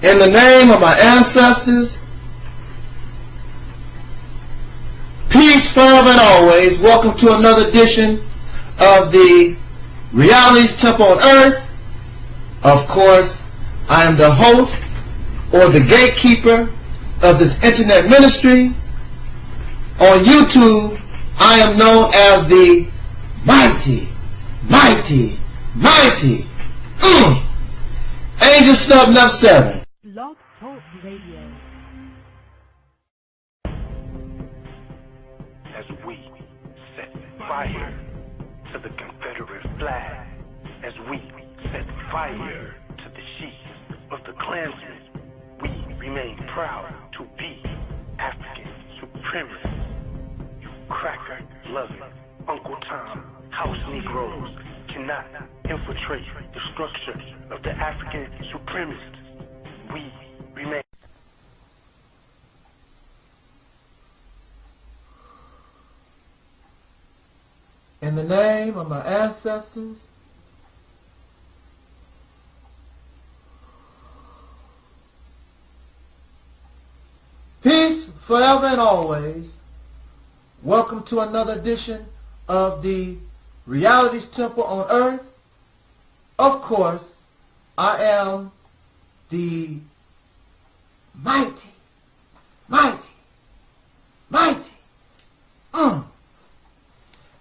In the name of my ancestors, peace forever and always. Welcome to another edition of the Reality's Temple on Earth. Of course, I am the host or the gatekeeper of this internet ministry. On YouTube, I am known as the mighty Angel Snub Nuff 7. Blog Talk Radio. As we set fire to the Confederate flag, as we set fire to the sheets of the Klansmen, we remain proud to be African supremacists. You cracker-loving Uncle Tom House Negroes cannot infiltrate the structure of the African supremacists. We remain. In the name of my ancestors, peace forever and always. Welcome to another edition of the Reality's Temple on Earth. Of course, I am the mighty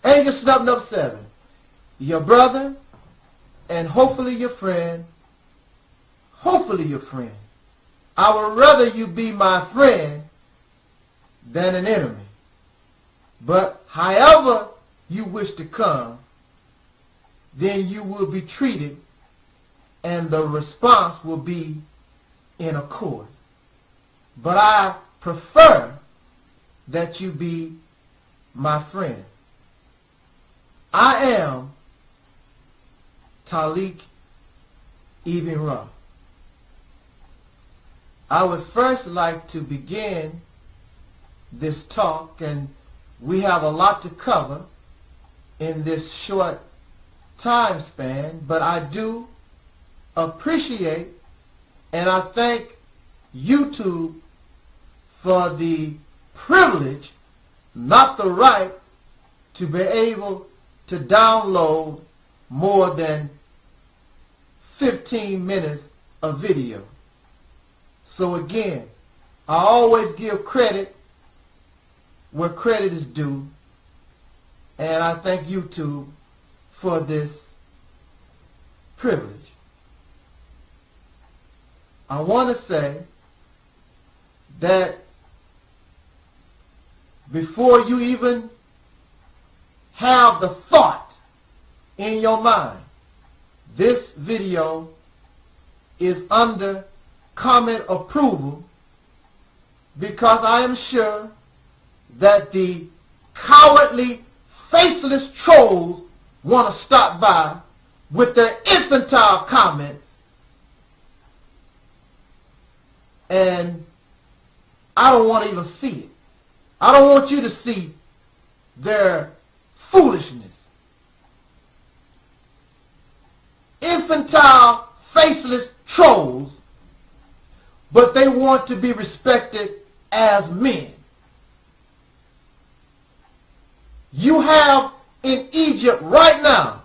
Angel Snub Nuff 7, your brother, and hopefully your friend. I would rather you be my friend than an enemy. But however you wish to come, then you will be treated and the response will be in accord. But I prefer that you be my friend. I am Taalik Ibn'rad. I would first like to begin this talk, and we have a lot to cover in this short time span, but I do appreciate and I thank YouTube for the privilege, not the right, to be able to download more than 15 minutes of video. So again, I always give credit where credit is due, and I thank YouTube for this privilege. I want to say that before you even have the thought in your mind, this video is under comment approval, because I am sure that the cowardly, faceless trolls want to stop by with their infantile comments, and I don't want to even see it. I don't want you to see their foolishness. Infantile, faceless trolls, but they want to be respected as men. You have in Egypt right now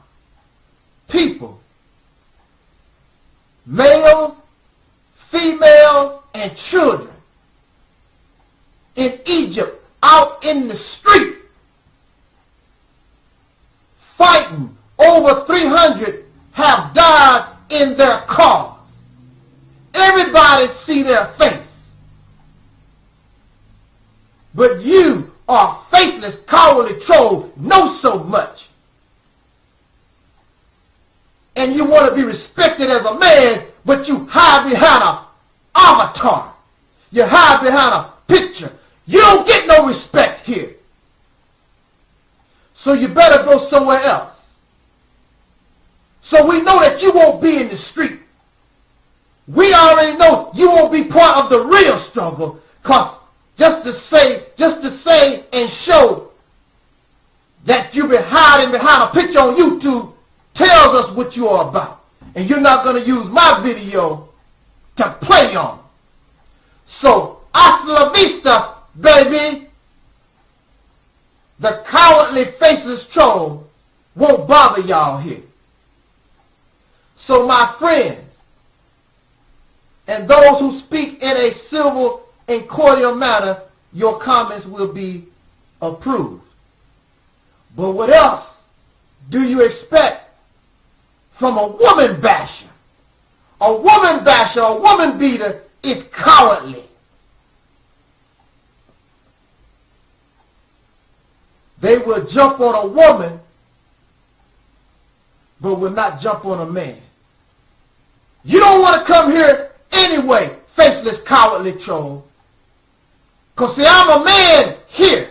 people, males, females, and children in Egypt out in the street fighting. Over 300 have died in their cause. Everybody see their face. But you are faceless, cowardly troll, know so much. And you want to be respected as a man, but you hide behind an avatar. You hide behind a picture. You don't get no respect here. So you better go somewhere else. So we know that you won't be in the street. We already know you won't be part of the real struggle, because just to say and show that you've been hiding behind a picture on YouTube tells us what you are about. And you're not going to use my video to play on. So, hasta la vista, baby. The cowardly, faceless troll won't bother y'all here. So, my friends, and those who speak in a civil and cordial manner, your comments will be approved. But what else do you expect from a woman basher? A woman basher, a woman beater is cowardly. They will jump on a woman, but will not jump on a man. You don't want to come here anyway, faceless, cowardly troll. Because, see, I'm a man here.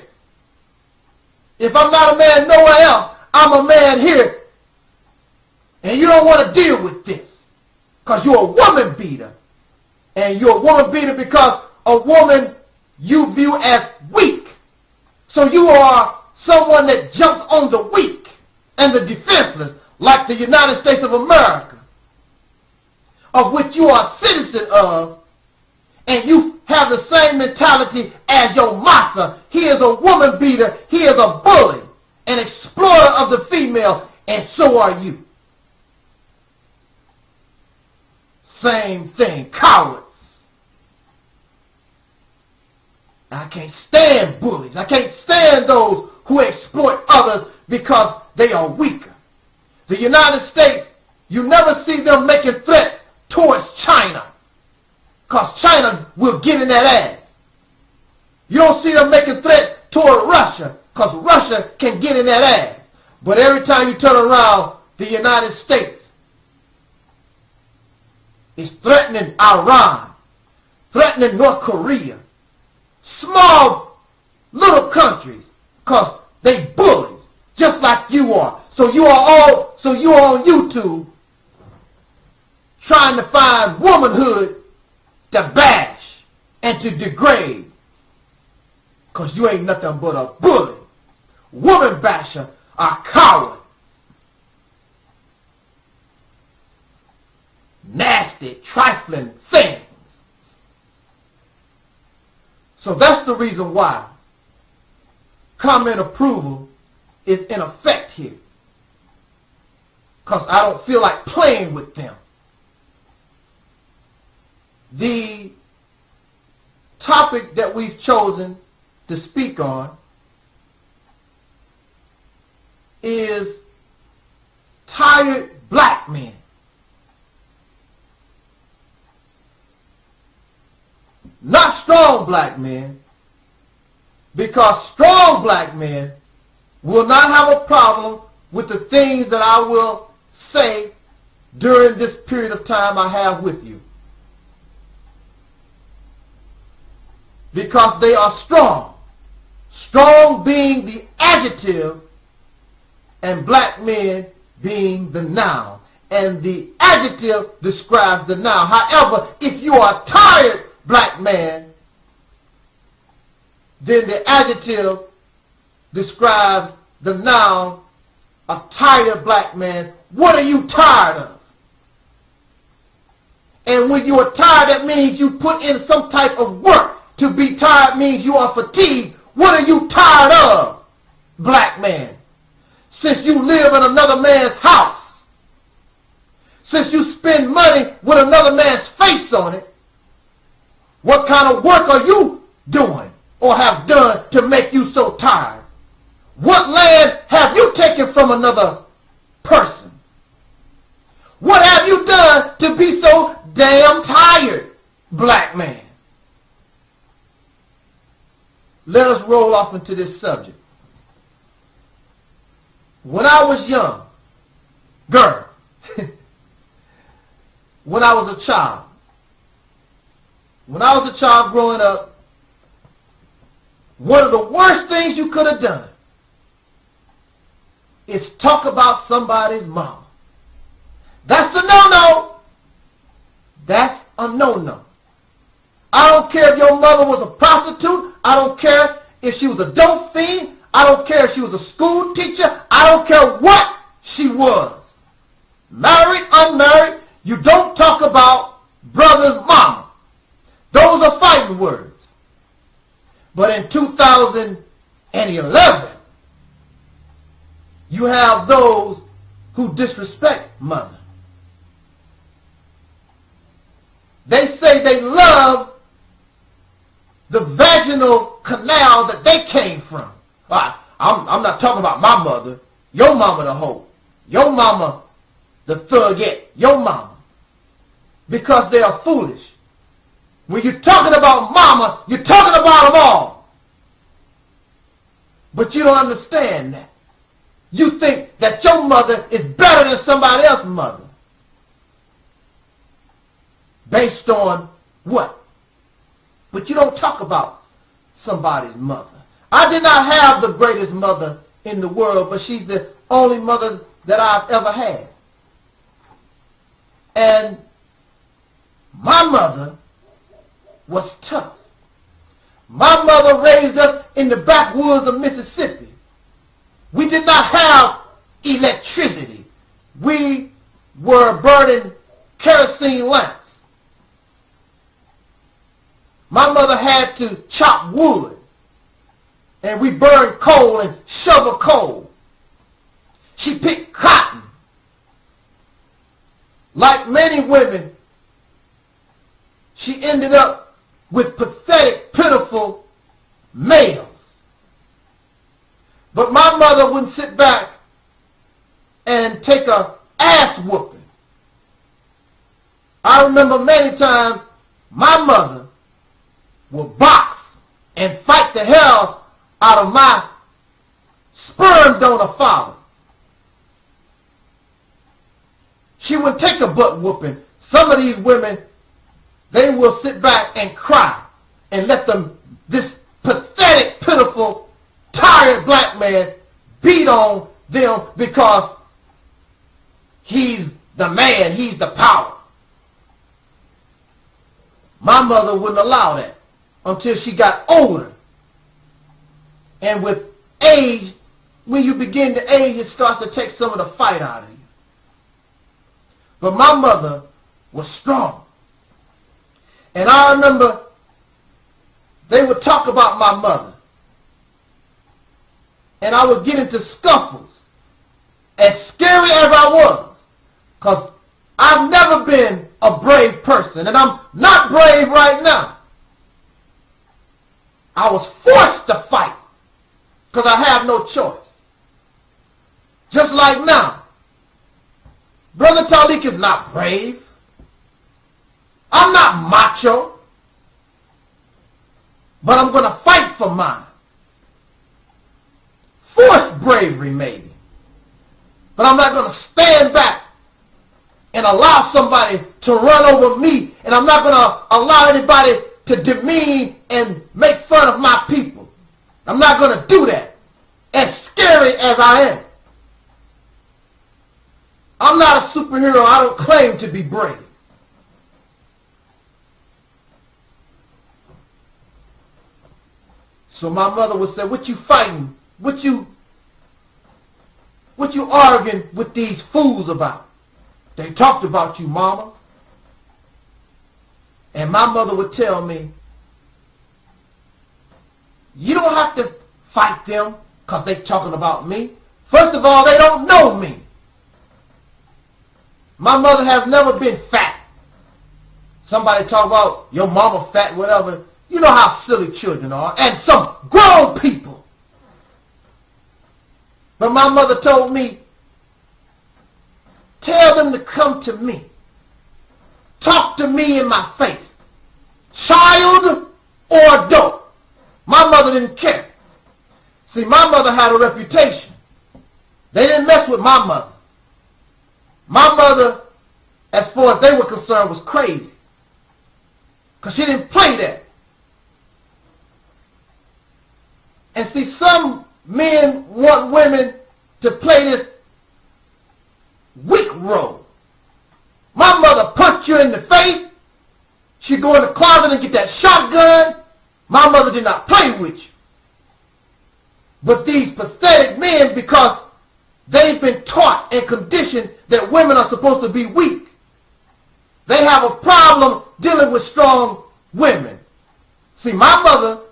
If I'm not a man nowhere else, I'm a man here. And you don't want to deal with this. Because you're a woman beater. And you're a woman beater because a woman you view as weak. So you are someone that jumps on the weak and the defenseless, like the United States of America, of which you are a citizen of, and you have the same mentality as your massa. He is a woman beater. He is a bully, an exploiter of the female, and so are you. Same thing, cowards. I can't stand bullies. I can't stand those who exploit others because they are weaker. The United States, you never see them making threats towards China, because China will get in that ass. You don't see them making threats toward Russia, because Russia can get in that ass. But every time you turn around, the United States is threatening Iran, threatening North Korea, small little countries, because they bullies, just like you are. So you are on YouTube trying to find womanhood to bash and to degrade, because you ain't nothing but a bully, woman basher, a coward, nasty, trifling things. So that's the reason why comment approval is in effect here, because I don't feel like playing with them. The topic that we've chosen to speak on is tired black men. Not strong black men, because strong black men will not have a problem with the things that I will say during this period of time I have with you, because they are strong. Strong being the adjective and black men being the noun. And the adjective describes the noun. However, if you are a tired black man, then the adjective describes the noun, a tired black man. What are you tired of? And when you are tired, that means you put in some type of work. To be tired means you are fatigued. What are you tired of, black man? Since you live in another man's house, since you spend money with another man's face on it, what kind of work are you doing or have done to make you so tired? What land have you taken from another person? What have you done to be so damn tired, black man? Let us roll off into this subject. When I was young, when I was a child growing up, one of the worst things you could have done is talk about somebody's mama. That's a no-no. That's a no-no. I don't care if your mother was a prostitute. I don't care if she was a dope fiend. I don't care if she was a school teacher. I don't care what she was. Married, unmarried, you don't talk about brother's mama. Those are fighting words. But in 2011, you have those who disrespect mother. They say they love the vaginal canal that they came from. I'm not talking about my mother. Your mama the hoe. Your mama the thugette. Your mama. Because they are foolish. When you're talking about mama, you're talking about them all. But you don't understand that. You think that your mother is better than somebody else's mother. Based on what? But you don't talk about somebody's mother. I did not have the greatest mother in the world, but she's the only mother that I've ever had. And my mother was tough. My mother raised us in the backwoods of Mississippi. We did not have electricity. We were burning kerosene lamps. My mother had to chop wood, and we burned coal and shovel coal. She picked cotton. Like many women, she ended up with pathetic, pitiful males. But my mother wouldn't sit back and take a ass whooping. I remember many times my mother would box and fight the hell out of my sperm donor father. She would take a butt whooping. Some of these women, they will sit back and cry and let this pathetic, pitiful, tired black man beat on them because he's the man, he's the power. My mother wouldn't allow that until she got older. And with age, when you begin to age, it starts to take some of the fight out of you. But my mother was strong. And I remember they would talk about my mother. And I would get into scuffles. As scary as I was. Because I've never been a brave person. And I'm not brave right now. I was forced to fight. Because I have no choice. Just like now. Brother Taalik is not brave. I'm not macho. But I'm going to fight for mine. Forced bravery, maybe. But I'm not going to stand back and allow somebody to run over me. And I'm not going to allow anybody to demean and make fun of my people. I'm not going to do that. As scary as I am. I'm not a superhero. I don't claim to be brave. So my mother would say, what you fighting? What you arguing with these fools about? They talked about you, mama. And my mother would tell me, you don't have to fight them because they talking about me. First of all, they don't know me. My mother has never been fat. Somebody talk about your mama fat, whatever. You know how silly children are. And some grown people. But my mother told me, tell them to come to me. Talk to me in my face. Child or adult. My mother didn't care. See, my mother had a reputation. They didn't mess with my mother. My mother, as far as they were concerned, was crazy. Because she didn't play that. And see, some men want women to play this weak role. My mother punched you in the face. She'd go in the closet and get that shotgun. My mother did not play with you. But these pathetic men, because they've been taught and conditioned that women are supposed to be weak, They have a problem dealing with strong women. See, my mother,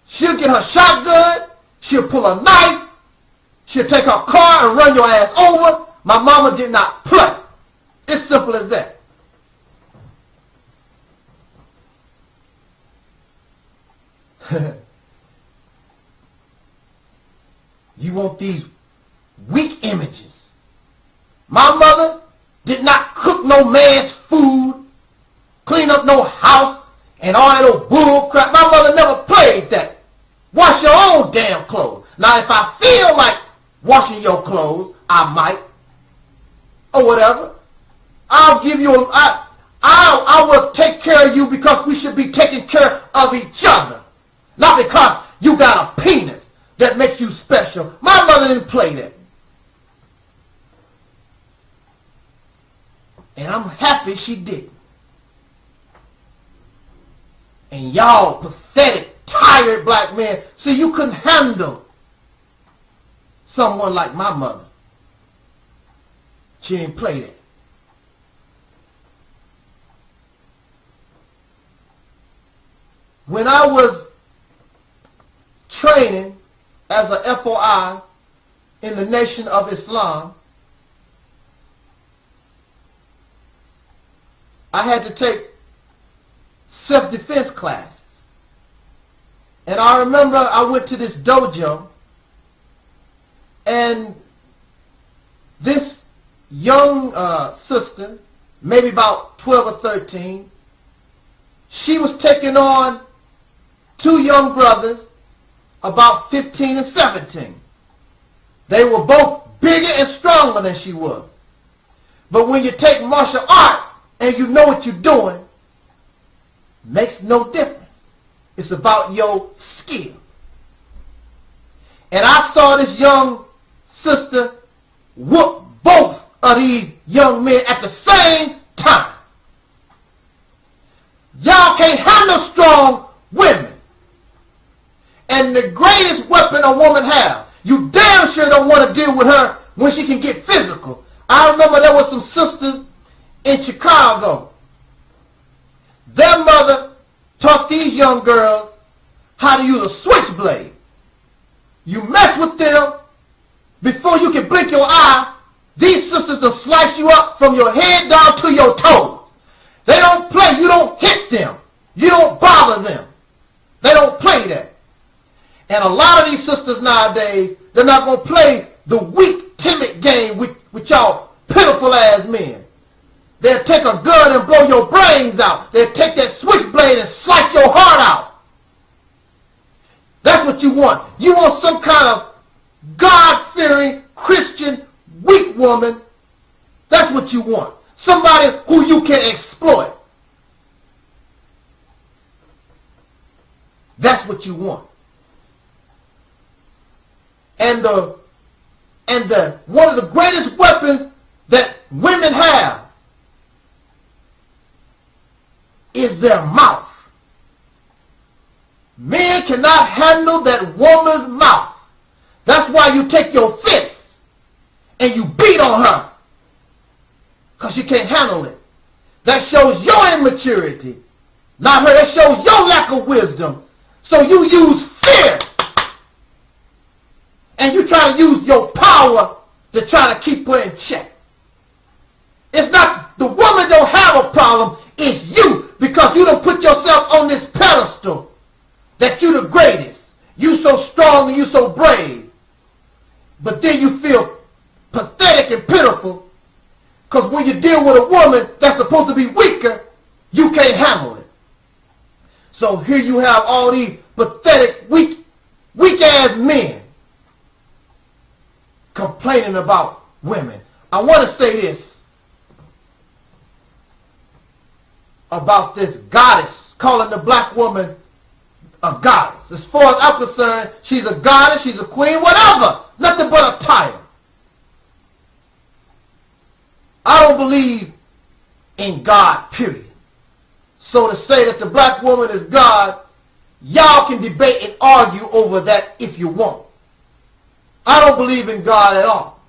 she'll get her shotgun, she'll pull a knife, she'll take her car and run your ass over. My mama did not play. It's simple as that. You want these weak images. My mother did not cook no man's food, clean up no house, and all that old bull crap. My mother never played that. Wash your own damn clothes. Now, if I feel like washing your clothes, I might, or whatever. I'll give you I will take care of you because we should be taking care of each other. Not because you got a penis that makes you special. My mother didn't play that. And I'm happy she didn't. And y'all pathetic, tired black men, see, you couldn't handle someone like my mother. She didn't play that. When I was training as a FOI in the Nation of Islam, I had to take self-defense classes. And I remember I went to this dojo, and this young sister, maybe about 12 or 13, she was taking on two young brothers about 15 and 17. They were both bigger and stronger than she was. But when you take martial arts and you know what you're doing, makes no difference. It's about your skill. And I saw this young sister whoop both of these young men at the same time. Y'all can't handle strong women. And the greatest weapon a woman has, you damn sure don't want to deal with her when she can get physical. I remember there were some sisters in Chicago. Their mother taught these young girls how to use a switchblade. You mess with them, before you can blink your eye, these sisters will slice you up from your head down to your toes. They don't play. You don't hit them. You don't bother them. They don't play that. And a lot of these sisters nowadays, they're not going to play the weak, timid game with y'all pitiful ass men. They'll take a gun and blow your brains out. They'll take that switchblade and slice your heart out. That's what you want. You want some kind of God-fearing, Christian, weak woman. That's what you want. Somebody who you can exploit. That's what you want. And one of the greatest weapons that women have is their mouth. Men cannot handle that woman's mouth. That's why you take your fists and you beat on her, because you can't handle it. That shows your immaturity, not her. That shows your lack of wisdom. So you use fear, and you try to use your power to try to keep her in check. It's not, the woman don't have a problem, it's you, because you don't put yourself on this pedestal that you the greatest. You so strong and you so brave. But then you feel pathetic and pitiful, because when you deal with a woman that's supposed to be weaker, you can't handle it. So here you have all these pathetic, weak-ass men complaining about women. I want to say this about this goddess, calling the black woman a goddess. As far as I'm concerned, she's a goddess, she's a queen, whatever. Nothing but a title. I don't believe in God, period. So to say that the black woman is God, y'all can debate and argue over that if you want. I don't believe in God at all.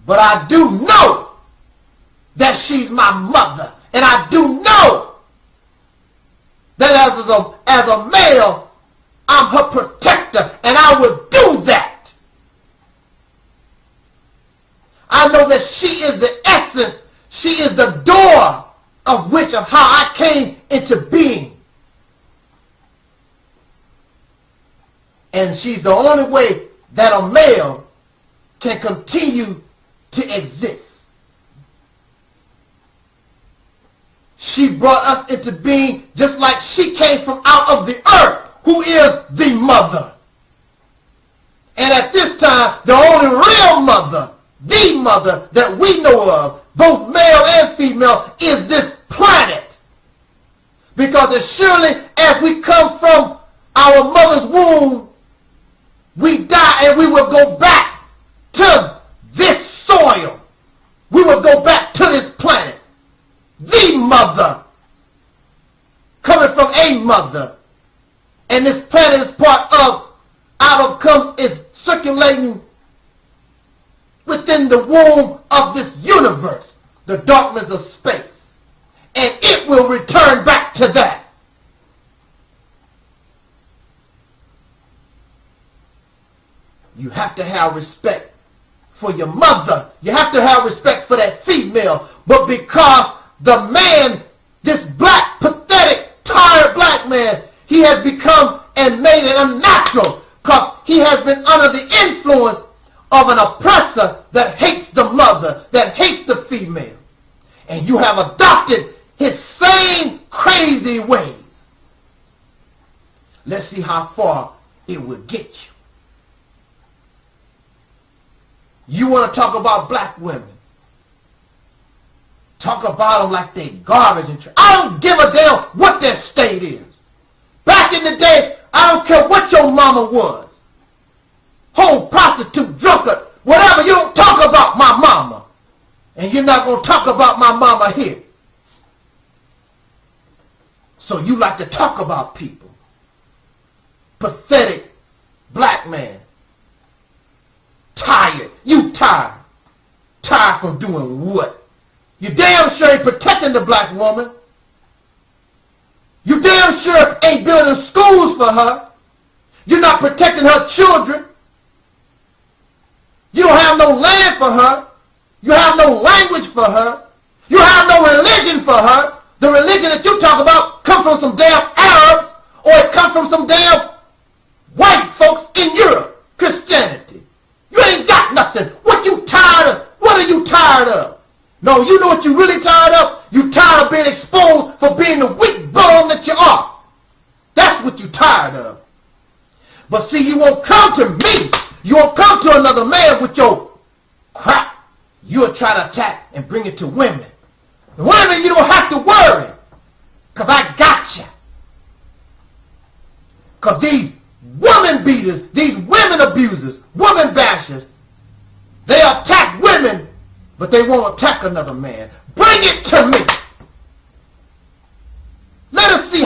But I do know that she's my mother. And I do know that as a male, I'm her protector, and I will do that. I know that she is the essence, she is the door of how I came into being. And she's the only way that a male can continue to exist. She brought us into being just like she came from out of the earth, who is the mother. And at this time, the only real mother, the mother that we know of, both male and female, is this planet. Because as surely as we come from our mother's womb, we die and we will go back to this soil. We will go back to this planet. The mother, coming from a mother. And this planet is part of, is circulating within the womb of this universe, the darkness of space. And it will return back to that. You have to have respect for your mother. You have to have respect for that female. But because the man, this black, pathetic, tired black man, he has become and made it unnatural because he has been under the influence of an oppressor that hates the mother, that hates the female. And you have adopted his same crazy ways. Let's see how far it will get you. You want to talk about black women. Talk about them like they garbage and trash. I don't give a damn what their state is. Back in the day, I don't care what your mama was. Whole prostitute, drunkard, whatever. You don't talk about my mama. And you're not going to talk about my mama here. So you like to talk about people. Pathetic black man. Tired. You tired. Tired from doing what? You damn sure ain't protecting the black woman. You damn sure ain't building schools for her. You're not protecting her children. You don't have no land for her. You have no language for her. You have no religion for her. The religion that you talk about comes from some damn Arabs, or it comes from some damn white folks in Europe. Christianity. You ain't got nothing. What you tired of? What are you tired of? No, you know what you really tired of? You tired of being exposed for being the weak bone that you are. That's what you tired of. But see, you won't come to me. You won't come to another man with your crap. You'll try to attack and bring it to women. And women, you don't have to worry. Because I got you. Because these woman beaters, these women abusers, woman bashers, they attack women, but they won't attack another man. Bring it to me. Let us see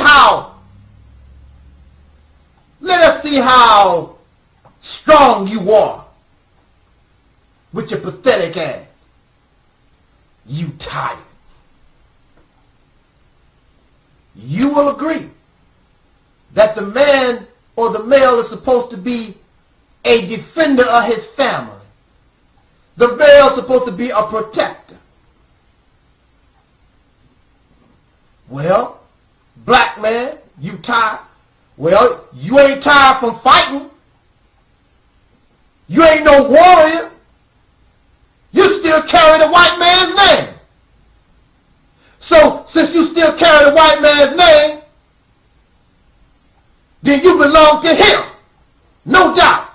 how strong you are with your pathetic ass. You tired. You will agree that the man or the male is supposed to be a defender of his family. The male is supposed to be a protector. Well, black man, you tired? Well, you ain't tired from fighting. You ain't no warrior. You still carry the white man's name. So, since you still carry the white man's name, then you belong to him. No doubt.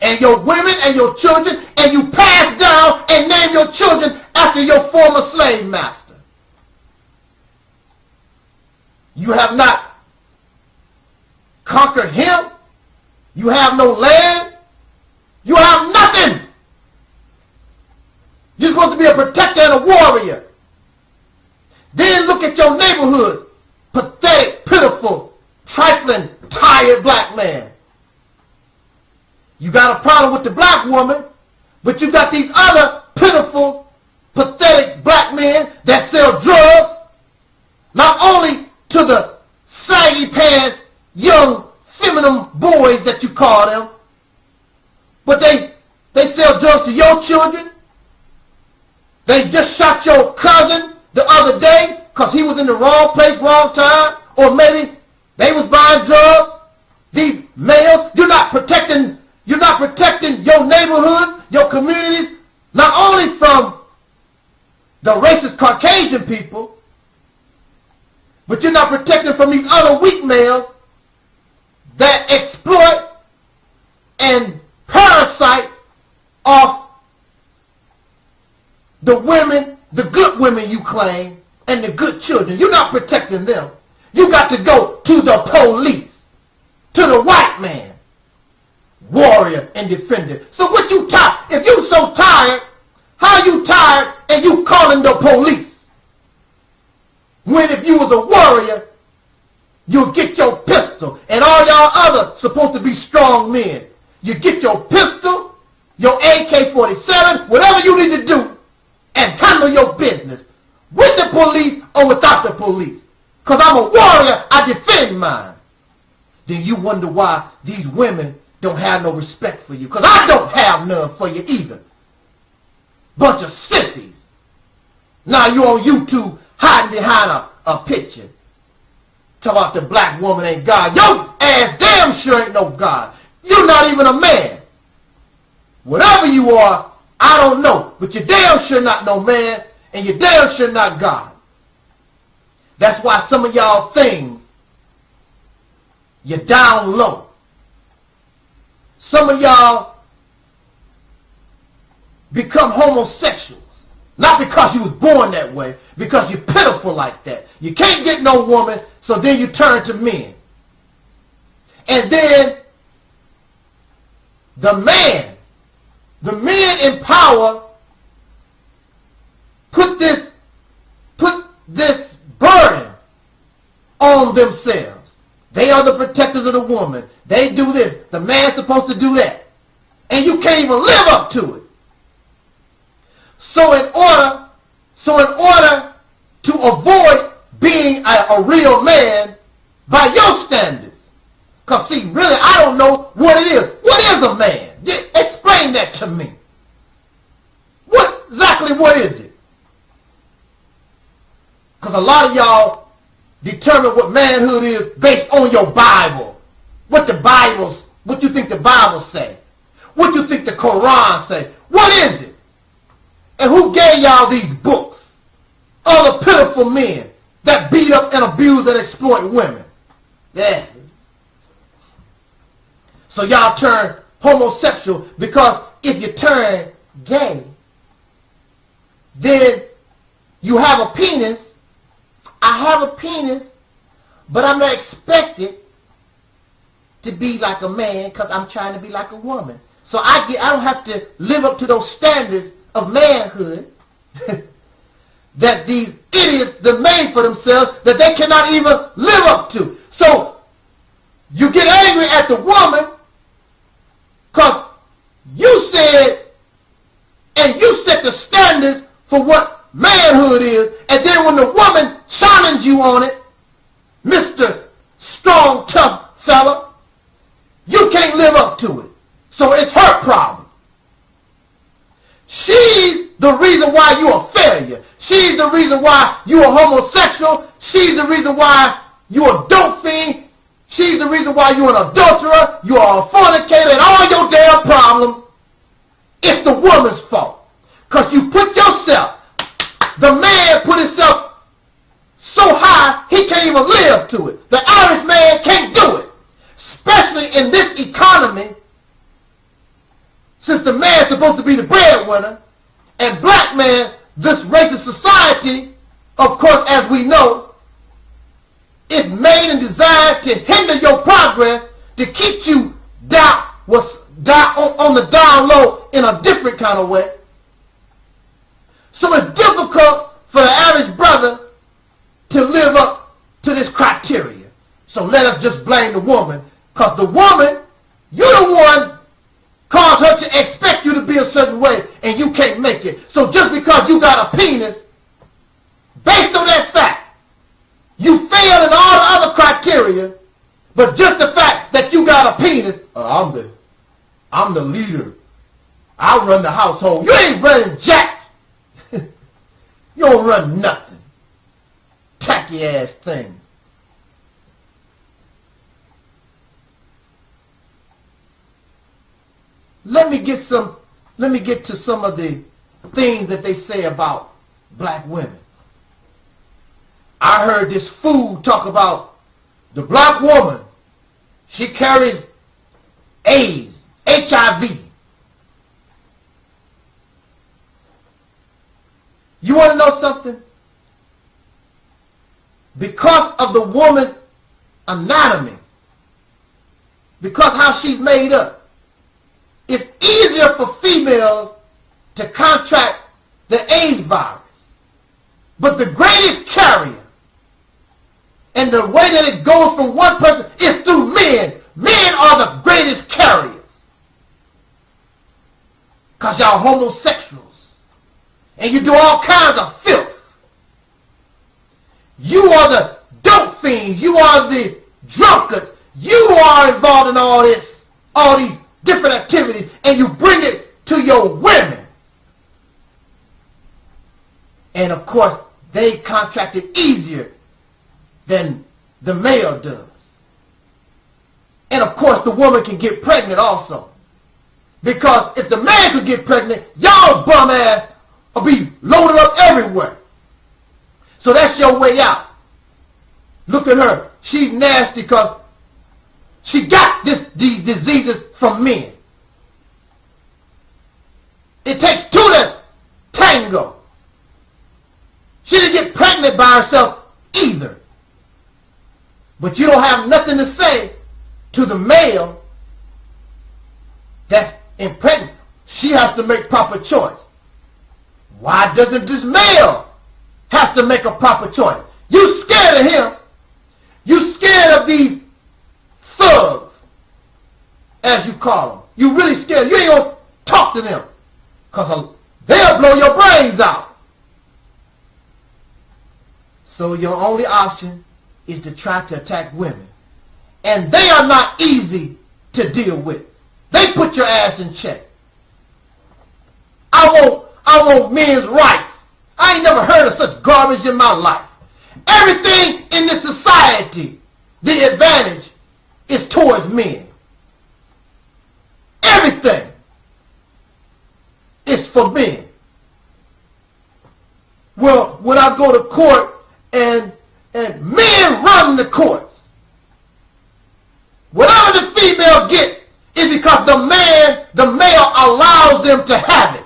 And your women and your children, and you pass down and name your children after your former slave master. You have not conquered him. You have no land. You have nothing. You're supposed to be a protector and a warrior. Then look at your neighborhood. Pathetic, pitiful, trifling, tired black man. You got a problem with the black woman, but you got these other pitiful, pathetic black men that sell drugs, not only to the saggy pants, young, feminine boys that you call them, but they sell drugs to your children. They just shot your cousin the other day because he was in the wrong place, wrong time, or maybe they was buying drugs. These males, you're not protecting your neighborhoods, your communities, not only from the racist Caucasian people, but you're not protecting from these other weak males that exploit and parasite off the women, the good women you claim, and the good children. You're not protecting them. You got to go to the police, to the white man, warrior and defender. So what you tired? If you so tired, how you tired and you calling the police? When if you was a warrior, you'll get your pistol, and all y'all other supposed to be strong men. You get your pistol, your AK-47, whatever you need to do, and handle your business with the police or without the police. Because I'm a warrior, I defend mine. Then you wonder why these women don't have no respect for you. Because I don't have none for you either. Bunch of sissies. Now you on YouTube hiding behind a picture. Talk about the black woman ain't God. Your ass damn sure ain't no God. You're not even a man. Whatever you are, I don't know. But you're damn sure not no man, and you're damn sure not God. That's why some of y'all things, you're down low. Some of y'all become homosexuals. Not because you was born that way, because you're pitiful like that. You can't get no woman, so then you turn to men. And then the men in power put this burden on themselves. They are the protectors of the woman. They do this. The man's supposed to do that. And you can't even live up to it. So in order to avoid being a real man by your standards, because see, really, I don't know what it is. What is a man? Explain that to me. Exactly what is it? Because a lot of y'all determine what manhood is based on your Bible. What you think the Bible say? What you think the Quran say? What is it? And who gave y'all these books? All the pitiful men that beat up and abuse and exploit women. Yeah. So y'all turn homosexual because if you turn gay, then you have a penis. I have a penis, but I'm not expected to be like a man because I'm trying to be like a woman. So I don't have to live up to those standards of manhood that these idiots that made for themselves that they cannot even live up to. So you get angry at the woman because you said and you set the standards for what manhood is, and then when the woman challenges you on it, Mr. Strong, tough fella, you can't live up to it. So it's her problem. She's the reason why you're a failure. She's the reason why you're a homosexual. She's the reason why you're a dope fiend. She's the reason why you're an adulterer. You're a fornicator, and all your damn problems. It's the woman's fault. Because you put yourself, the man put himself so high, he can't even live to it. The Irish man can't do it. Especially in this economy, since the man's supposed to be the breadwinner, and black man, this racist society, of course, as we know, is made and designed to hinder your progress, to keep you down on the down low in a different kind of way. So it's difficult for the average brother to live up to this criteria. So let us just blame the woman, because the woman, you're the one caused her to expect you to be a certain way, and you can't make it. So just because you got a penis, based on that fact, you fail in all the other criteria, but just the fact that you got a penis, I'm the leader. I run the household. You ain't running jack. You don't run nothing. Tacky ass things. Let me get to some of the things that they say about black women. I heard this fool talk about the black woman. She carries AIDS, HIV. You want to know something? Because of the woman's anatomy, because how she's made up, it's easier for females to contract the AIDS virus. But the greatest carrier, and the way that it goes from one person, is through men. Men are the greatest carriers. Because y'all homosexuals. And you do all kinds of filth. You are the dope fiends. You are the drunkards. You are involved in all these different activities, and you bring it to your women. And of course, they contract it easier than the male does. And of course, the woman can get pregnant also. Because if the man could get pregnant, y'all bum ass will be loaded up everywhere. So that's your way out. Look at her. She's nasty because she got these diseases from men. It takes two to tango. She didn't get pregnant by herself either. But you don't have nothing to say to the male that's impregnant. She has to make proper choice. Why doesn't this male have to make a proper choice? You scared of him. You scared of these thugs, as you call them. You really scared. You ain't going to talk to them because they'll blow your brains out. So your only option is to try to attack women. And they are not easy to deal with. They put your ass in check. I want men's rights. I ain't never heard of such garbage in my life. Everything in this society, the advantage is towards men. Everything is for men. Well, when I go to court and men run the courts, whatever the female gets is because the male allows them to have it.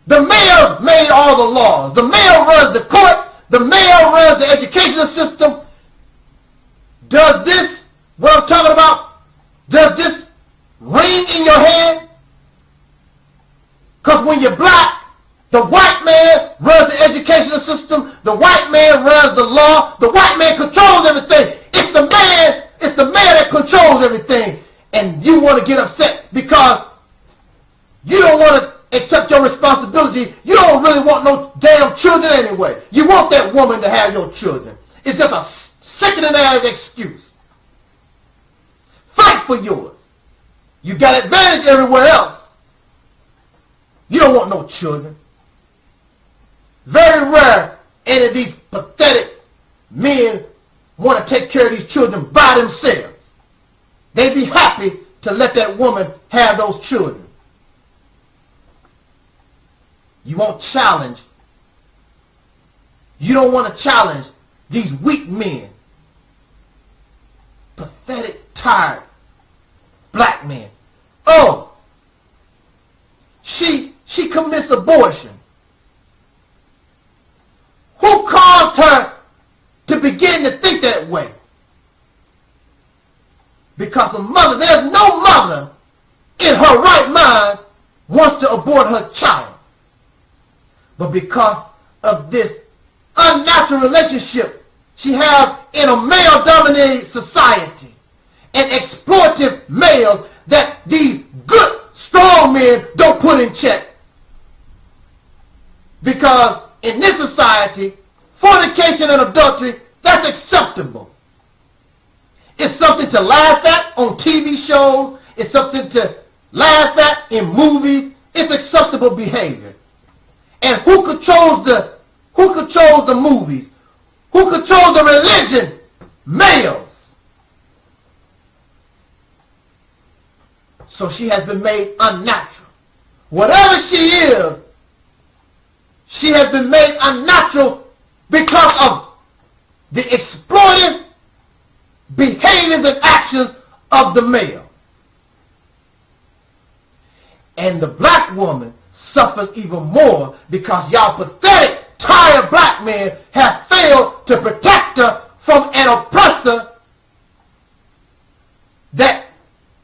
The male made all the laws. The male runs the court. The male runs the educational system. Does this, what I'm talking about, does this ring in your head? Because when you're black, the white man runs the educational system. The white man runs the law. The white man controls everything. It's the man that controls everything. And you want to get upset because you don't want to accept your responsibility. You don't really want no damn children anyway. You want that woman to have your children. It's just a sickening ass excuse. Fight for yours. You got advantage everywhere else. You don't want no children. Very rare any of these pathetic men want to take care of these children by themselves. They'd be happy to let that woman have those children. You won't challenge. You don't want to challenge these weak men. Pathetic, tired black men. Oh, she commits abortion. Who caused her to begin to think that way? Because a mother, there's no mother in her right mind wants to abort her child. But because of this unnatural relationship she has in a male-dominated society and exploitive males that these good strong men don't put in check. Because in this society, fornication and adultery, that's acceptable. It's something to laugh at on TV shows. It's something to laugh at in movies. It's acceptable behavior. And who controls the movies? Who controls the religion? Males. So she has been made unnatural. Whatever she is, she has been made unnatural because of the exploitive behaviors and actions of the male. And the black woman suffers even more because y'all pathetic, tired black men have failed to protect her from an oppressor that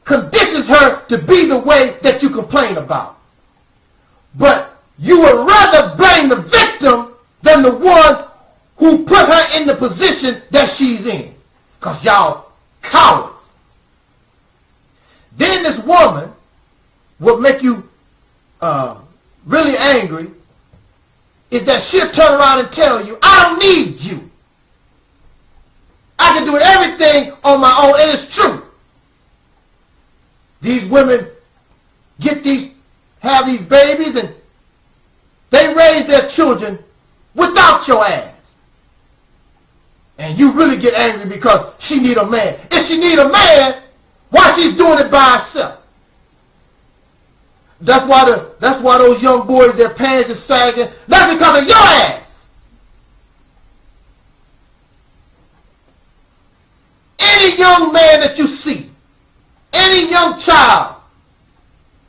conditions her to be the way that you complain about. But you would rather blame the victim than the one who put her in the position that she's in. Because y'all cowards. Then this woman will make you really angry is that she'll turn around and tell you, I don't need you. I can do everything on my own, and it's true. These women have these babies, and they raise their children without your ass. And you really get angry because she need a man. If she need a man, why she's doing it by herself? That's why those young boys, their pants are sagging. That's because of your ass. Any young man that you see, any young child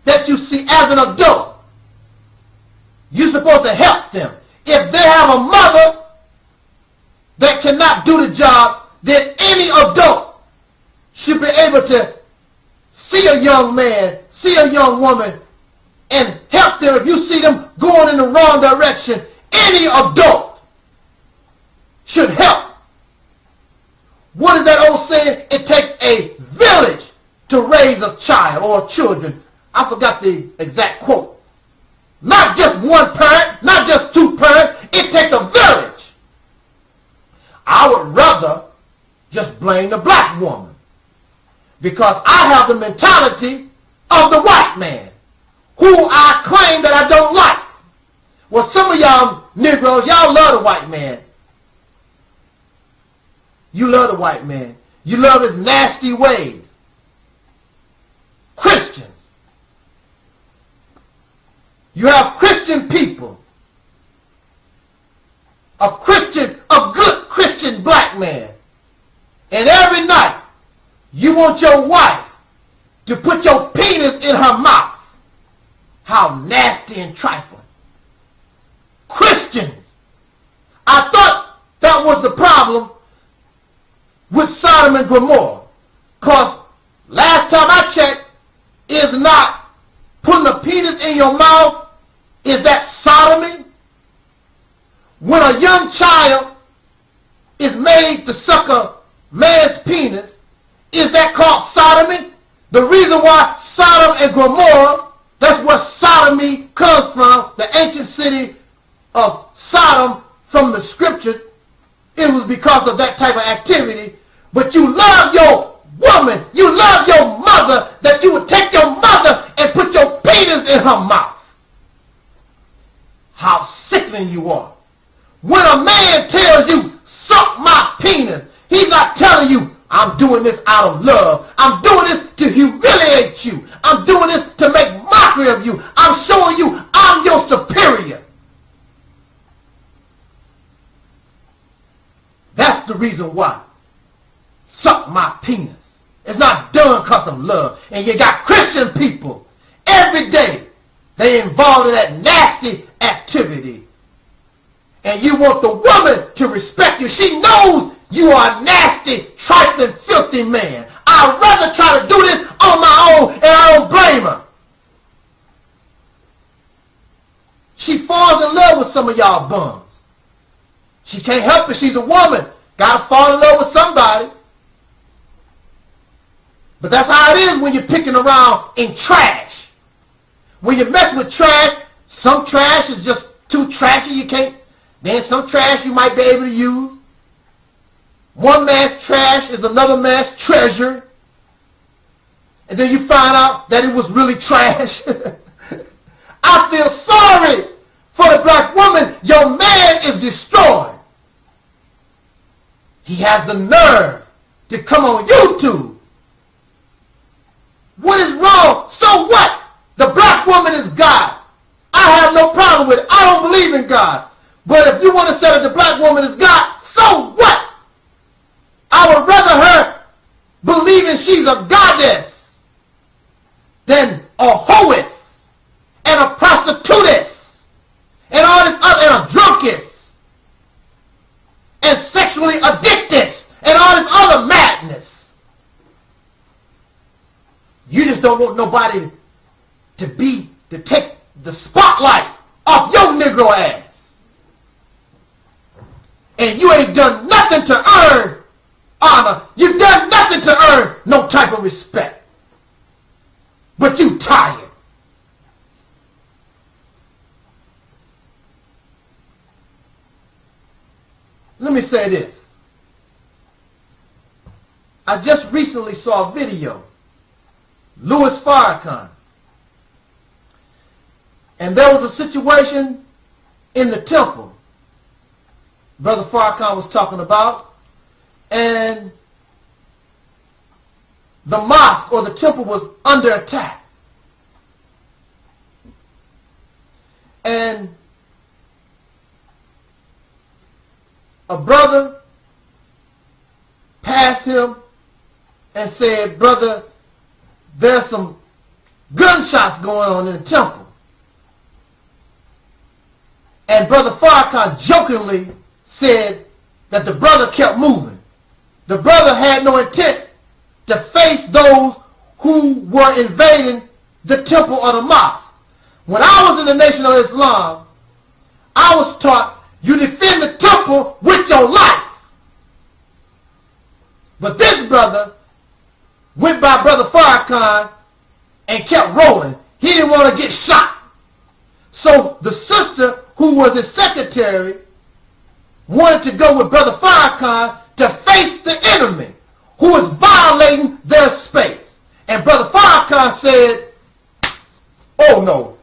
that you see as an adult, you're supposed to help them. If they have a mother that cannot do the job, then any adult should be able to see a young man, see a young woman, and help them. If you see them going in the wrong direction, any adult should help. What is that old saying? It takes a village to raise a child or children. I forgot the exact quote. Not just one parent, not just two parents. It takes a village. I would rather just blame the black woman because I have the mentality of the white man who I claim that I don't like. Well, some of y'all Negroes, y'all love the white man. You love the white man. You love his nasty ways. Christians. You have Christian people. A good Christian black man. And every night, you want your wife to put your penis in her mouth. How nasty and trifling. Christians. I thought that was the problem with Sodom and Gomorrah. Because last time I checked, is not putting a penis in your mouth, is that sodomy? When a young child is made to suck a man's penis, is that called sodomy? The reason why Sodom and Gomorrah, that's where sodomy comes from, the ancient city of Sodom from the scriptures, it was because of that type of activity. But you love your woman, you love your mother, that you would take your mother and put your penis in her mouth. How sickening you are. When a man tells you, suck my penis, he's not telling you, I'm doing this out of love. I'm doing this to humiliate you. I'm doing this to make mockery of you. I'm showing you I'm your superior. That's the reason why. Suck my penis. It's not done because of love. And you got Christian people every day. They involved in that nasty activity. And you want the woman to respect you. She knows you are a nasty, trifling, filthy man. I'd rather try to do this on my own, and I don't blame her. She falls in love with some of y'all bums. She can't help it. She's a woman. Gotta fall in love with somebody. But that's how it is when you're picking around in trash. when you mess with trash, some trash is just too trashy, you can't. Then some trash you might be able to use. One man's trash is another man's treasure. And then you find out that it was really trash. I feel sorry for the black woman. Your man is destroyed. He has the nerve to come on YouTube. What is wrong? So what? The black woman is God. I have no problem with it. I don't believe in God. But if you want to say that the black woman is God, so what? I would rather her believing she's a goddess than a hoest and a prostitutess and all this other, and a drunkest and sexually addicted and all this other madness. You just don't want nobody to take the spotlight off your Negro ass. And you ain't done nothing to earn honor. You've done nothing to earn no type of respect. But you tired. Let me say this. I just recently saw a video. Louis Farrakhan. And there was a situation in the temple Brother Farrakhan was talking about, and the mosque or the temple was under attack. And a brother passed him and said, "Brother, there's some gunshots going on in the temple." And Brother Farrakhan jokingly said that the brother kept moving. The brother had no intent to face those who were invading the temple or the mosque. When I was in the Nation of Islam, I was taught you defend the temple with your life. But this brother went by Brother Farrakhan and kept rolling. He didn't want to get shot. So the sister who was his secretary wanted to go with Brother Farrakhan to face the enemy who was violating their space. And Brother Farrakhan said, "Oh no,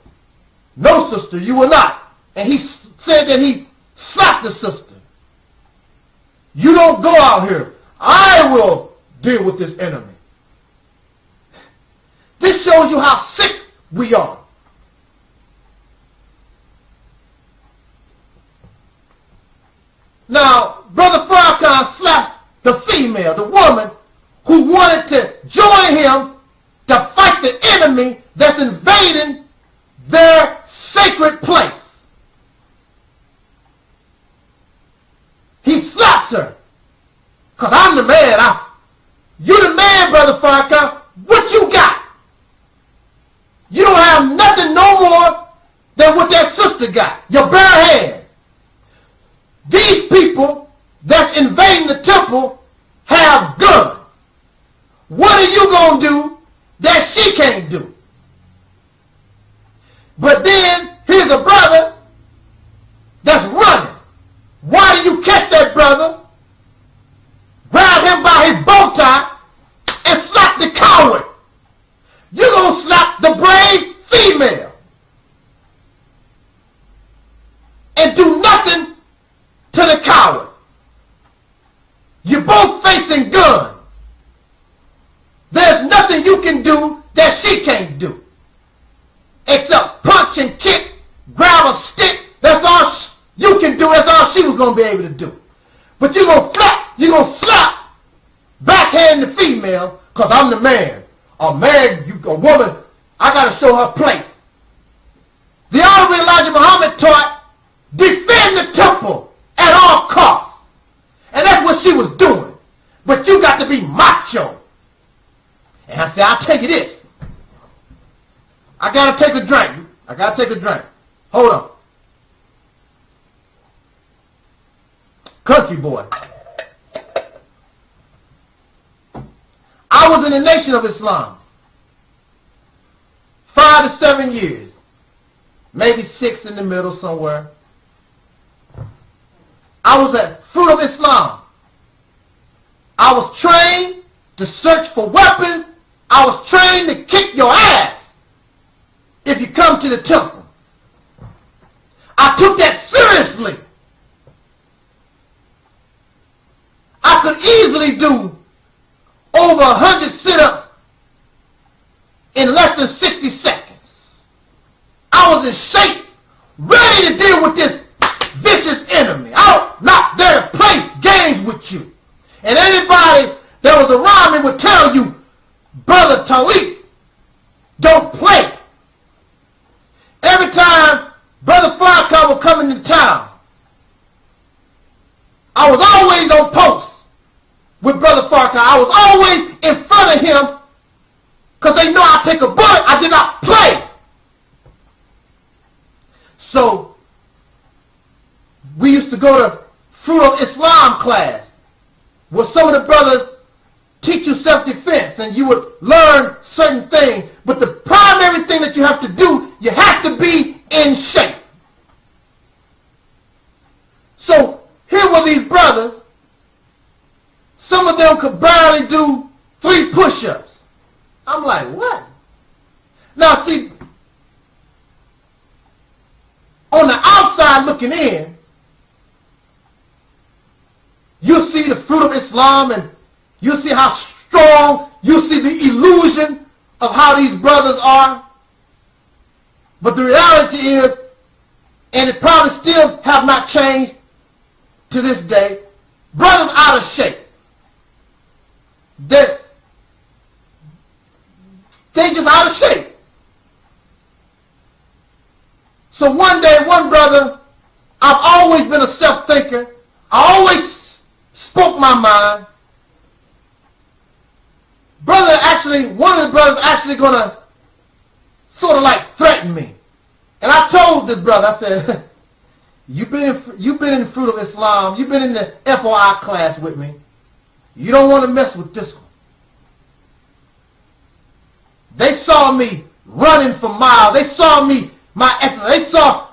no sister, you will not." And he said that he slapped the sister. "You don't go out here. I will deal with this enemy." This shows you how sick we are. Now, Brother Farrakhan slapped the female, the woman, who wanted to join him to fight the enemy that's invading their sacred place. He slaps her. "Because I'm the man. You the man, Brother Farrakhan. What you got? You don't have nothing no more than what that sister got. Your bare hands. These people that's invading the temple have guns. What are you going to do that she can't do?" But then here's a brother that's running. Why do you catch that brother, grab him by his bow tie, and slap the coward? You're going to slap the brave female and do nothing to the coward. You're both facing guns. There's nothing you can do that she can't do except punch and kick, grab a stick. That's all you can do. That's all she was going to be able to do. But you're going to slap, backhand the female, because I'm the man. A man, a woman, I got to show her place. The Honorable Elijah Muhammad taught, defend the temple at all costs. And that's what she was doing. But you got to be macho. And I said, I'll tell you this. I got to take a drink. Hold on. Country boy. I was in the Nation of Islam. 5 5 to 7 years, maybe 6 in the middle somewhere. I was at Fruit of Islam. I was trained to search for weapons. I was trained to kick your ass if you come to the temple. I took that seriously. I could easily do over 100 sit-ups in less than 60 seconds. I was in shape, ready to deal with this vicious enemy. I'm not there to play games with you. And anybody that was around me would tell you, Brother Taalik, don't play. Every time Brother Farrakhan would come into town, I was always on post with Brother Farrakhan. I was always in front of him because they know I take a bullet. I did not play. So we used to go to Fruit of Islam class where some of the brothers teach you self-defense and you would learn certain things. But the primary thing that you have to do, you have to be in shape. So here were these brothers. Some of them could barely do 3 push-ups. I'm like, what? Now see, on the outside looking in, you'll see the Fruit of Islam and you'll see how strong, you'll see the illusion of how these brothers are. But the reality is, and it probably still have not changed to this day, brothers out of shape. They just out of shape. So one day, one brother, I've always been a self-thinker. I always spoke my mind. One of the brothers actually gonna sort of like threaten me. And I told this brother, I said, you've been in the Fruit of Islam, you've been in the FOI class with me. You don't want to mess with this one. They saw me running for miles. They saw me, my exercise. They saw,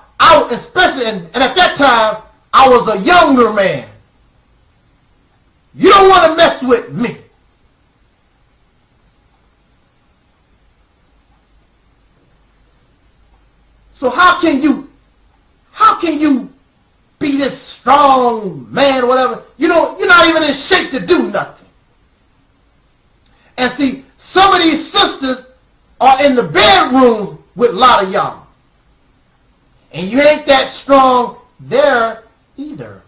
especially, and at that time, I was a younger man. You don't want to mess with me. So how can you be this strong man or whatever? You're not even in shape to do nothing. And see, some of these sisters are in the bedroom with a lot of y'all. And you ain't that strong there either.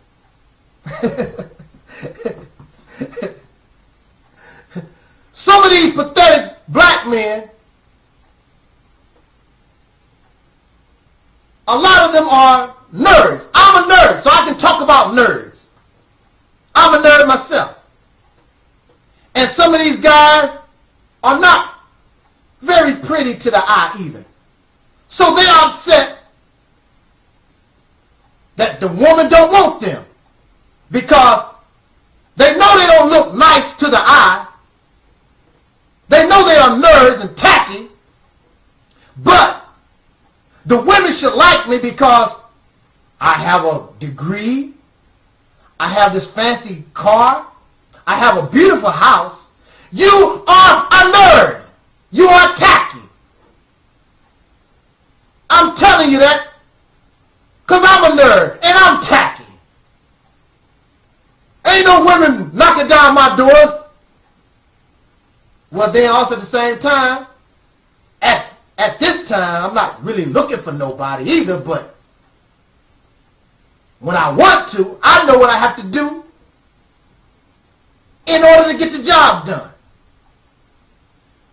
Some of these pathetic black men, a lot of them are nerds. I'm a nerd, so I can talk about nerds. I'm a nerd myself. And some of these guys are not very pretty to the eye either. So they're upset that the woman don't want them because they know they don't look nice to the eye. They know they are nerds and tacky, but the women should like me because I have a degree, I have this fancy car, I have a beautiful house. You are a nerd. You are tacky. I'm telling you that because I'm a nerd and I'm tacky. Ain't no women knocking down my doors. Well, then also at the same time, at this time, I'm not really looking for nobody either, but when I want to, I know what I have to do in order to get the job done.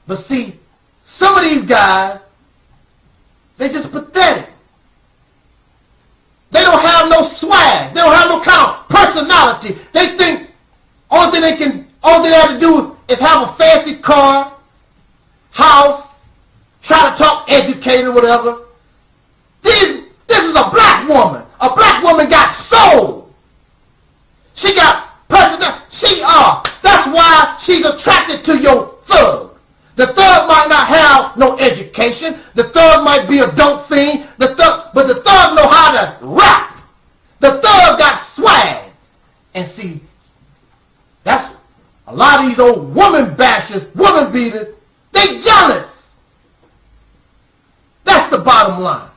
But see, some of these guys, they just pathetic. They don't have no swag. They don't have no kind of personality. They think all they have to do is have a fancy car, house, try to talk educated, whatever. This is a black woman. A black woman got soul. She got personality. That's why she's attracted to your thugs. The thug might not have no education. The thug might be a dope fiend. But the thug know how to rap. The thug got swag. And see, that's a lot of these old woman bashers, woman beaters, they jealous. That's the bottom line.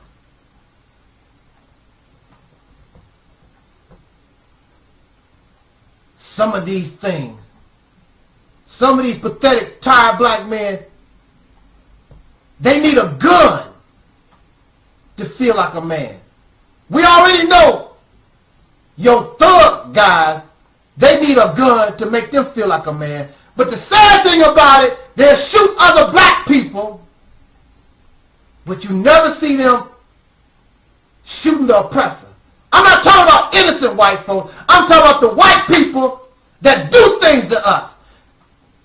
Some of these things, some of these pathetic, tired black men, they need a gun to feel like a man. We already know your thug guys, they need a gun to make them feel like a man. But the sad thing about it, they'll shoot other black people, but you never see them shooting the oppressor. I'm not talking about innocent white folks. I'm talking about the white people that do things to us.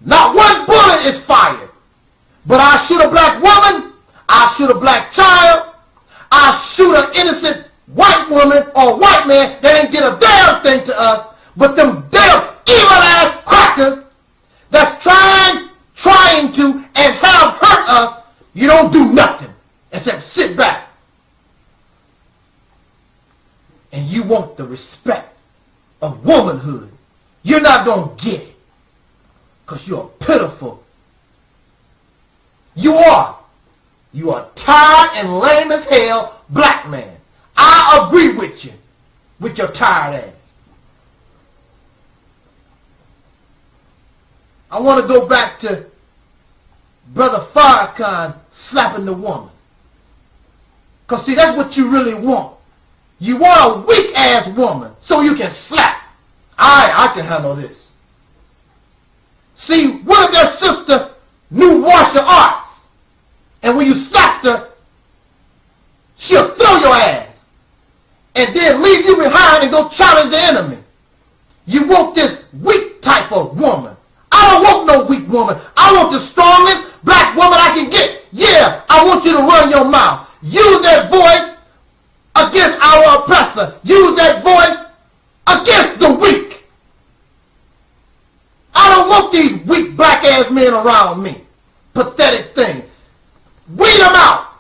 Not one bullet is fired. But I shoot a black woman, I shoot a black child, I shoot an innocent white woman or white man that ain't did a damn thing to us, but them damn evil-ass crackers that's trying to and have hurt us, you don't do nothing except sit back. And you want the respect of womanhood. You're not going to get it because you're pitiful. You are tired and lame as hell black man. I agree with you, with your tired ass. I want to go back to Brother Farrakhan slapping the woman. Because see, that's what you really want. You want a weak-ass woman so you can slap. I can handle this. See, what if their sister knew martial arts? And when you slapped her, she'll throw your ass. And then leave you behind and go challenge the enemy. You want this weak type of woman. I don't want no weak woman. I want the strongest black woman I can get. Yeah, I want you to run your mouth. Use that voice against our oppressor. Use that voice against the weak. I don't want these weak black-ass men around me. Pathetic thing. Weed them out.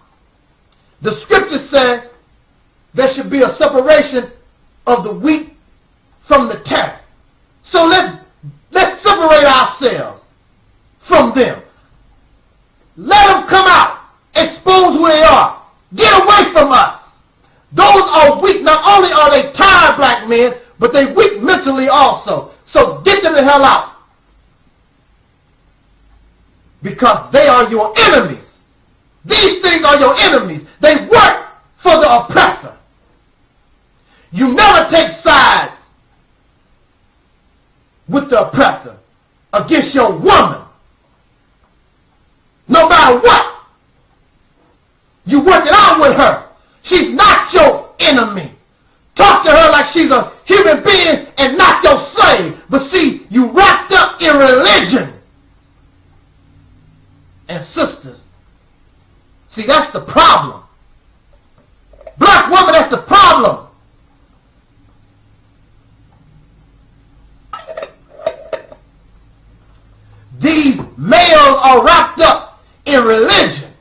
The scripture said there should be a separation of the wheat from the tare. So let's separate ourselves from them. Let them come out. Expose who they are. Get away from us. Those are weak. Not only are they tired black men, but they weak mentally also. So get them the hell out. Because they are your enemies. These things are your enemies. They work for the oppressor. You never take sides with the oppressor against your woman. No matter what. You work it out with her. She's not your enemy. Talk to her like she's a human being and not your slave. But see, you wrapped up in religion. And sisters, see, that's the problem. Black woman, that's the problem. These males are wrapped up in religion.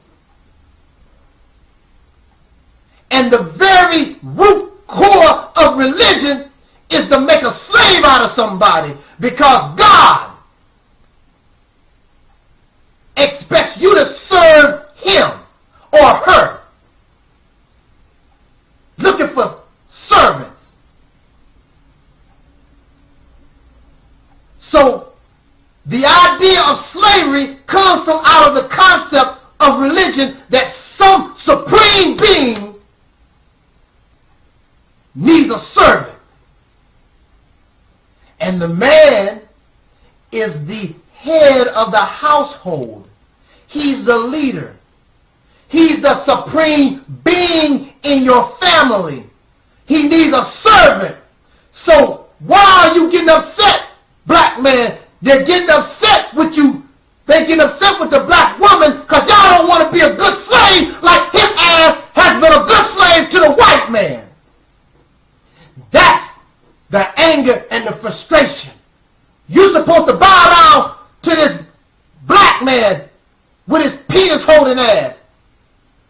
And the very root core of religion is to make a slave out of somebody, because God expects you to serve him or her. Looking for servants. So the idea of slavery comes from out of the concept of religion that some supreme being needs a servant. And the man is the head of the household. He's the leader. He's the supreme being in your family. He needs a servant. So why are you getting upset, black man? They're getting upset with you. They're getting upset with the black woman because y'all don't want to be a good slave like his ass has been a good slave to the white man. That's the anger and the frustration. You're supposed to bow down to this black man with his penis holding ass.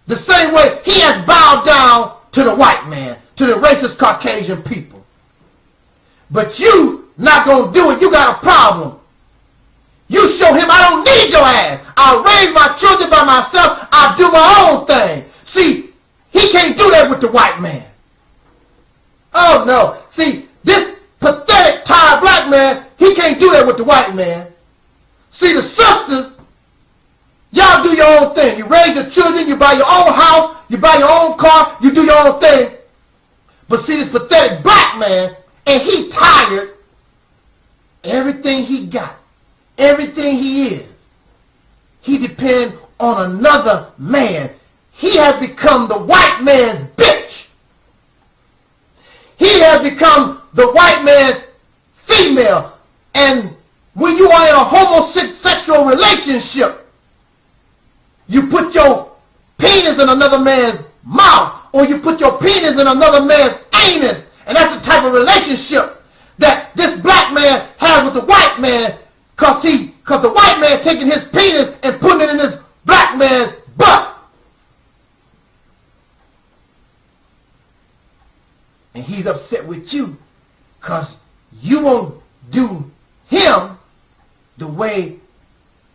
The same way he has bowed down to the white man, to the racist Caucasian people. But you not going to do it. You got a problem. You show him I don't need your ass. I'll raise my children by myself. I'll do my own thing. See, he can't do that with the white man. Oh, no. See, this pathetic, tired black man, he can't do that with the white man. See, the sisters, y'all do your own thing. You raise your children, you buy your own house, you buy your own car, you do your own thing. But see, this pathetic black man, and he tired, everything he got, everything he is, he depends on another man. He has become the white man's bitch. He has become the white man's female. And when you are in a homosexual relationship, you put your penis in another man's mouth, or you put your penis in another man's anus. And that's the type of relationship that this black man has with the white man, because the white man taking his penis and putting it in this black man's butt. And he's upset with you because you won't do him the way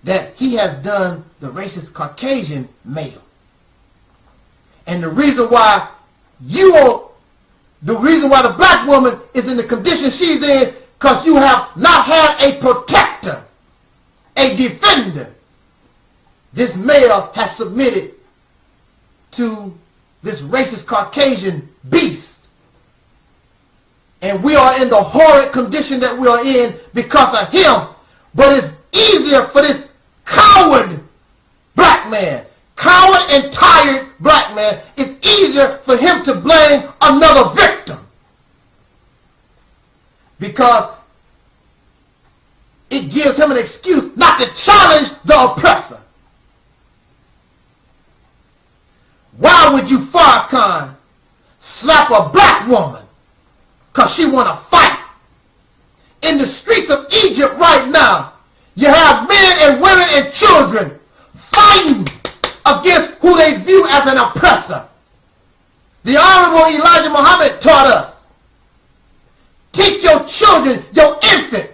that he has done the racist Caucasian male. And the reason why the black woman is in the condition she's in, because you have not had a protector, a defender. This male has submitted to this racist Caucasian beast. And we are in the horrid condition that we are in because of him. But it's easier for this coward black man, coward and tired black man, it's easier for him to blame another victim. Because it gives him an excuse not to challenge the oppressor. Why would you, Farrakhan, slap a black woman? Because she want to fight. In the streets of Egypt right now, you have men and women and children fighting against who they view as an oppressor. The Honorable Elijah Muhammad taught us, teach your children, your infant,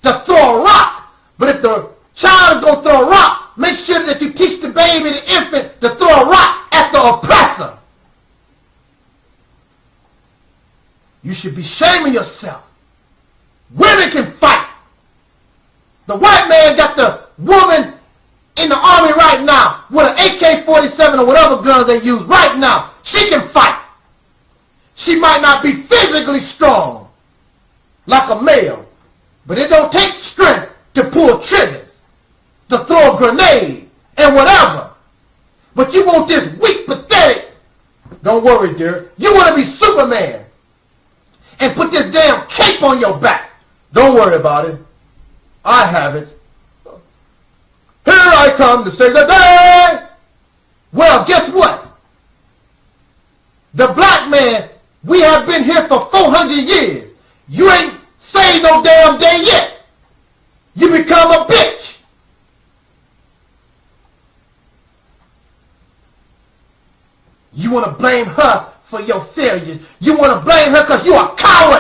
to throw a rock. But if the child is going to throw a rock, make sure that you teach the baby, the infant, to throw a rock at the oppressor. You should be shaming yourself. Women can fight. The white man got the woman in the army right now with an AK-47 or whatever guns they use right now. She can fight. She might not be physically strong like a male, but it don't take strength to pull triggers, to throw a grenade, and whatever. But you want this weak, pathetic, don't worry, dear, you want to be Superman and put this damn cape on your back. Don't worry about it. I have it. Here I come to save the day. Well, guess what? The black man, we have been here for 400 years. You ain't saved no damn day yet. You become a bitch. You want to blame her for your failures. You want to blame her because you are a coward.